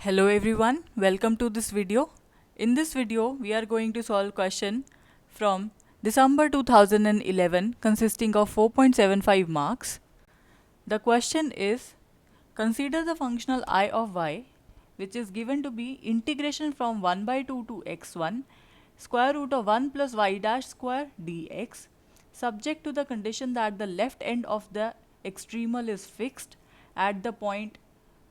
Hello everyone, welcome to this video. In this video, we are going to solve question from December 2011 consisting of 4.75 marks. The question is, consider the functional I of y which is given to be integration from 1 by 2 to x1 square root of 1 plus y dash square dx subject to the condition that the left end of the extremal is fixed at the point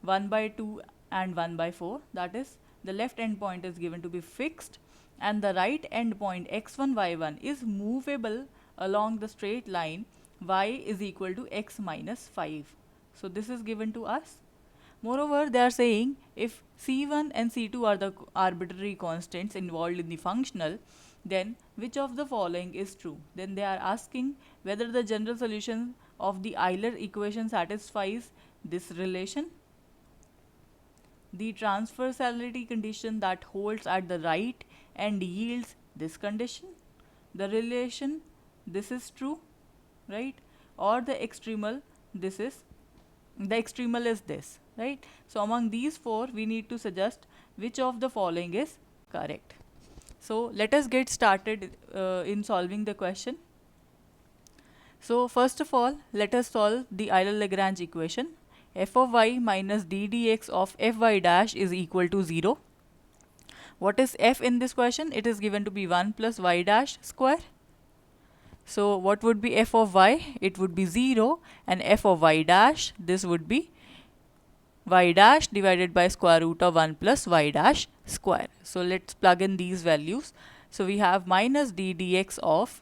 1 by 2 and 1 by 4, that is the left end point is given to be fixed and the right end point x1 y1 is movable along the straight line y is equal to x minus 5. So this is given to us. Moreover, they are saying if c1 and c2 are the arbitrary constants involved in the functional, then which of the following is true? Then they are asking whether the general solution of the Euler equation satisfies this relation, the transversality condition that holds at the right and yields this condition, the relation this is true, right, or the extremal this is this, right. So among these four we need to suggest which of the following is correct. So let us get started in solving the question. So first of all, let us solve the Euler-Lagrange equation. F of y minus d dx of fy dash is equal to 0. What is f in this question? It is given to be 1 plus y dash square. So what would be f of y? It would be 0, and f of y dash, this would be y dash divided by square root of 1 plus y dash square. So let's plug in these values. So we have minus d dx of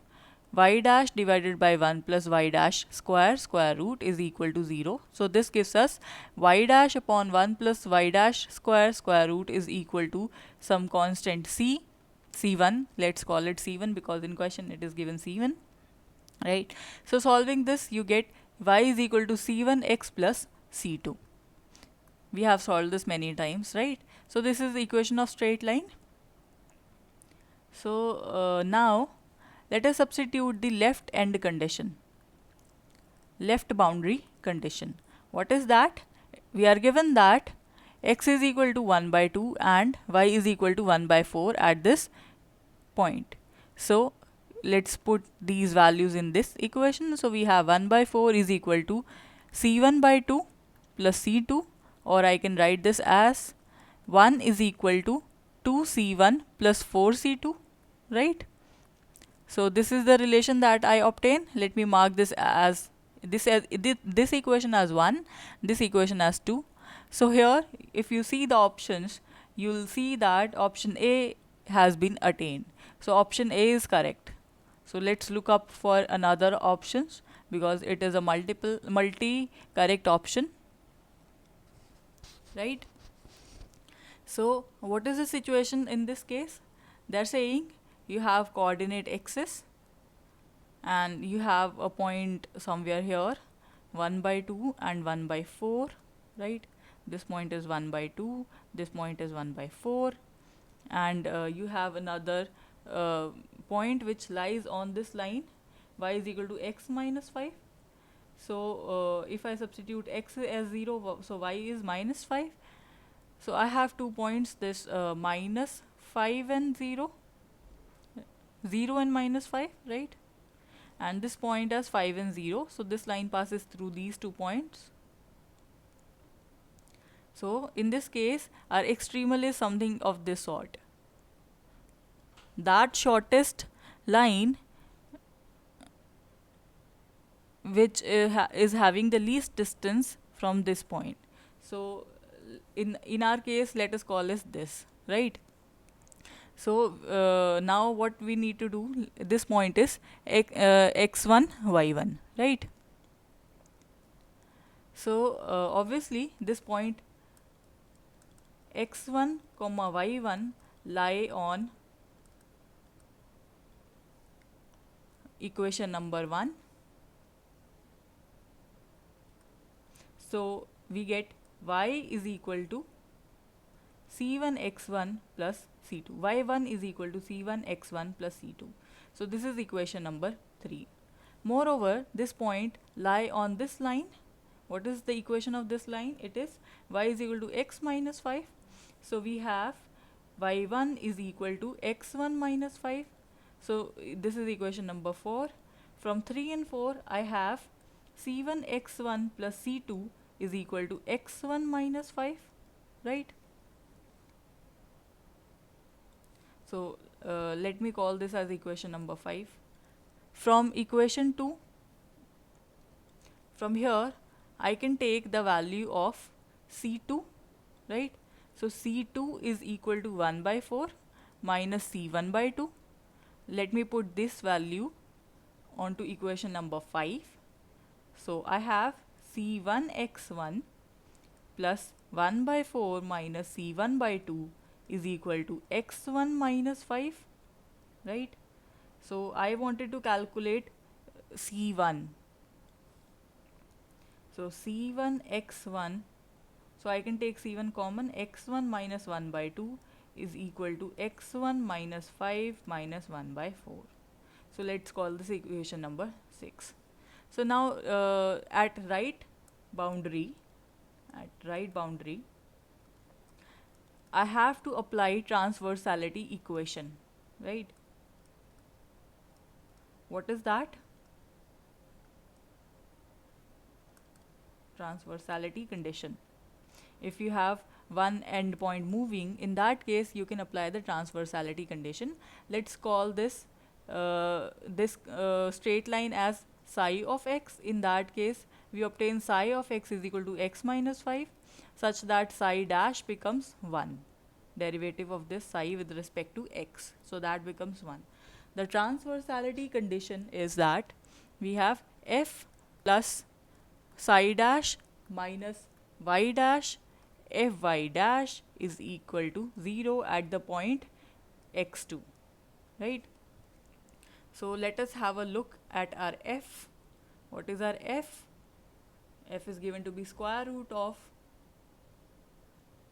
y dash divided by 1 plus y dash square root is equal to 0. So this gives us y dash upon 1 plus y dash square root is equal to some constant c1. Let's call it c1 because in question it is given c1, right. So solving this, you get y is equal to c1x plus c2. We have solved this many times, right. So this is the equation of straight line. So now let us substitute the left end condition, left boundary condition. What is that? We are given that x is equal to 1 by 2 and y is equal to 1 by 4 at this point. So let's put these values in this equation. So we have 1 by 4 is equal to c1 by 2 plus c2, or I can write this as 1 is equal to 2c1 plus 4c2, right. So this is the relation that I obtain. Let me mark this as this equation as 1, this equation as 2. So here if you see the options, you will see that option A has been attained. So option A is correct. So let's look up for another options because it is a multi correct option, right. So what is the situation in this case? They're saying you have coordinate axis and you have a point somewhere here 1 by 2 and 1 by 4, right. This point is 1 by 2, this point is 1 by 4, and you have another point which lies on this line, y is equal to x minus 5. So if I substitute x as 0, so y is minus 5. So I have 2 points, this minus 5 and 0, 0 and minus 5, right, and this point as 5 and 0. So this line passes through these 2 points. So in this case our extremal is something of this sort, that shortest line which is having the least distance from this point. So in our case, let us call this, right. So now what we need to do, this point is x1 y1, right. So obviously this point x1 comma y1 lie on equation number 1. So we get y is equal to c1 x1 plus c2. y1 is equal to c1 x1 plus c2. So this is equation number 3. Moreover, this point lie on this line. What is the equation of this line? It is y is equal to x minus 5. So we have y1 is equal to x1 minus 5. So this is equation number 4. From 3 and 4 I have c1 x1 plus c2 is equal to x1 minus 5, right? So let me call this as equation number 5. From equation 2, from here I can take the value of c2, right? So c2 is equal to 1 by 4 minus c1 by 2. Let me put this value onto equation number 5. So I have c1 x1 plus 1 by 4 minus c1 by 2 is equal to x1 minus 5, right? So I wanted to calculate c1. So c1 x1, so I can take c1 common, x1 minus 1 by 2 is equal to x1 minus 5 minus 1 by 4. So let's call this equation number 6. So now at right boundary, I have to apply transversality equation, right? What is that? Transversality condition. If you have one endpoint moving, in that case you can apply the transversality condition. Let's call this straight line as psi of x. In that case we obtain psi of x is equal to x minus 5, such that psi dash becomes 1. Derivative of this psi with respect to x, so that becomes 1. The transversality condition is that we have f plus psi dash minus y dash fy dash is equal to 0 at the point x2, right? So let us have a look at our f. What is our f? F is given to be square root of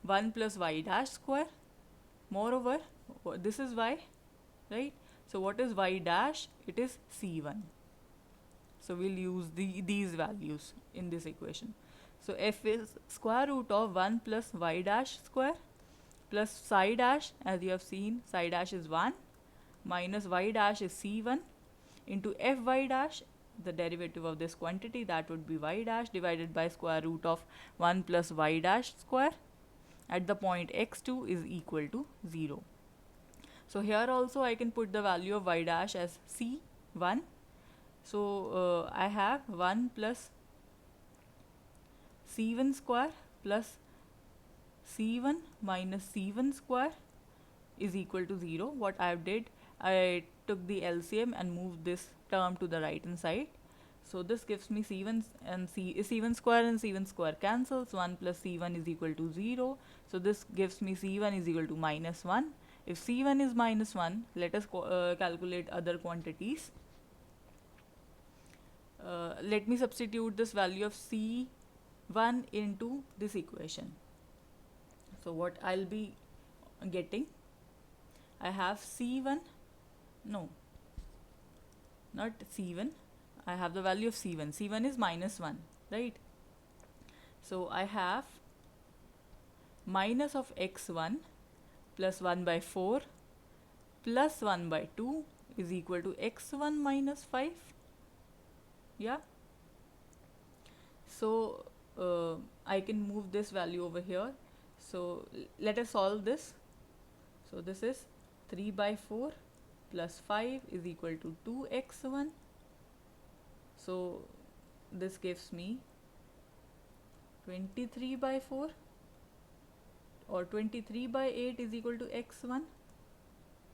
1 plus y dash square. Moreover, this is y, right? So what is y dash? It is c1. So we'll use these values in this equation. So f is square root of 1 plus y dash square plus psi dash, as you have seen, psi dash is 1 minus y dash is c1 into fy dash, the derivative of this quantity, that would be y dash divided by square root of 1 plus y dash square at the point x2 is equal to 0. So here also I can put the value of y dash as c1. So I have 1 plus c1 square plus c1 minus c1 square is equal to 0. What I did, I took the LCM and moved this term to the right hand side. So this gives me c1 and c1 square and c1 square cancels. 1 plus c1 is equal to 0. So this gives me c1 is equal to minus 1. If c1 is minus 1, let us calculate other quantities. Let me substitute this value of c1 into this equation. So what I'll be getting, I have c1, no, not c1, I have the value of c1. c1 is minus 1, right? So I have minus of x1 plus 1 by 4 plus 1 by 2 is equal to x1 minus 5. Yeah. So I can move this value over here. So let us solve this. So this is 3 by 4 plus 5 is equal to 2x1. So this gives me 23 by 4, or 23 by 8 is equal to x1.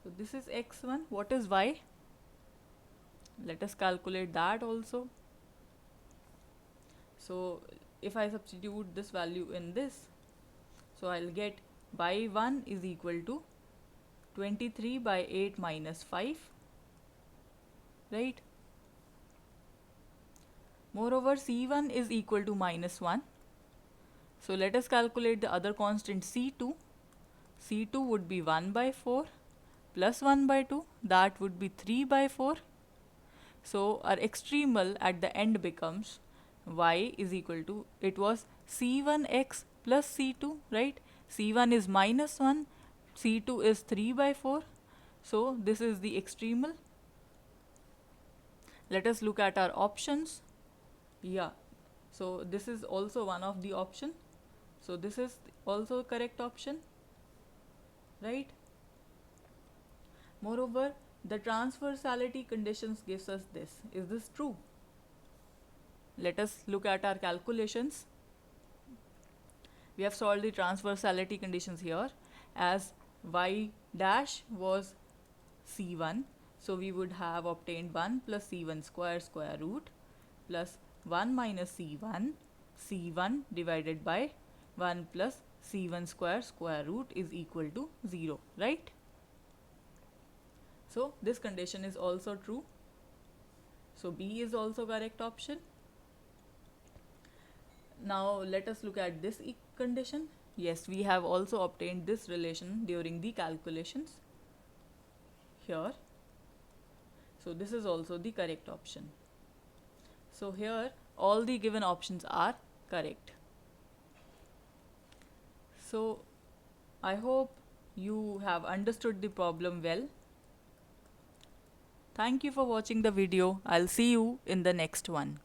So this is x1. What is y? Let us calculate that also. So if I substitute this value in this, so I'll get y1 is equal to 23 by 8 minus 5, right? Moreover, c1 is equal to minus 1. So let us calculate the other constant c2. c2 would be 1 by 4 plus 1 by 2, that would be 3 by 4. So our extremal at the end becomes y is equal to, it was c1x plus c2, right? C1 is -1, C2 is 3 by 4. So this is the extremal. Let us look at our options. Yeah, so this is also one of the option. So this is also correct option, right? Moreover, the transversality conditions gives us this. Is this true? Let us look at our calculations. We have solved the transversality conditions here as y dash was c1. So we would have obtained 1 plus c1 square root plus 1 minus c1 divided by 1 plus c1 square root is equal to 0, right? So this condition is also true. So B is also correct option. Now let us look at this condition. Yes, we have also obtained this relation during the calculations here. So this is also the correct option. So here all the given options are correct. So I hope you have understood the problem well. Thank you for watching the video. I'll see you in the next one.